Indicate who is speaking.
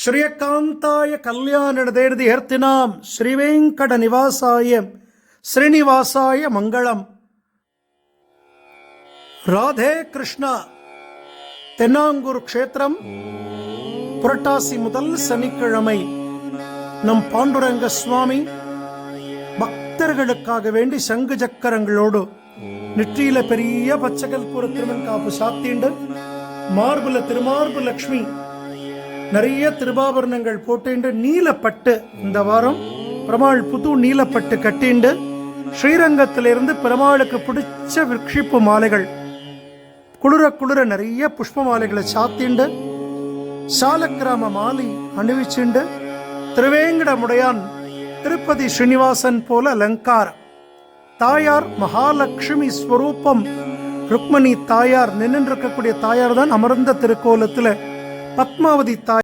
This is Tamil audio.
Speaker 1: ಶ್ರೀಯಕಾಂತಾಯ ಕಲ್ಯಾಣದೇರ್ದಿ ಹೆರ್ತಿನಾಂ ಶ್ರೀವೆಂಕಟ ನಿವಾಸಾಯ ಶ್ರೀನಿವಾಸಾಯ ಮಂಗಳಂ. ராதே கிருஷ்ணா. தென்னாங்கூர் க்ஷேத்திரம் புரட்டாசி முதல் சனிக்கிழமை நம் பாண்டுரங்க சுவாமி பக்தர்களுக்காக வேண்டி சங்கு சக்கரங்களோடு நெற்றியில பெரிய பச்சைக்கல் கூற திருமண் காப்பு சாத்திண்டு மார்புல திருமார்பு லக்ஷ்மி நிறைய திருபாபரணங்கள் போட்டு நீலப்பட்டு இந்த வாரம் பெருமாள் புது நீலப்பட்டு கட்டிண்டு ஸ்ரீரங்கத்திலிருந்து பெருமாளுக்கு பிடிச்ச விரக்ஷிப்பு மாலைகள் குளிர குளிர நிறைய புஷ்ப மாலைகளை சாத்திண்டு சாலக்கிராம மாலை அணிவிச்சுண்டு திருவேங்கடமுடையான் திருப்பதி ஸ்ரீனிவாசன் போல அலங்காரம். தாயார் மகாலட்சுமி ஸ்வரூபம் ருக்மணி தாயார் நின்றிருக்கக்கூடிய தாயார் தான் அமர்ந்த திருக்கோலத்தில் பத்மாவதி தாயார்.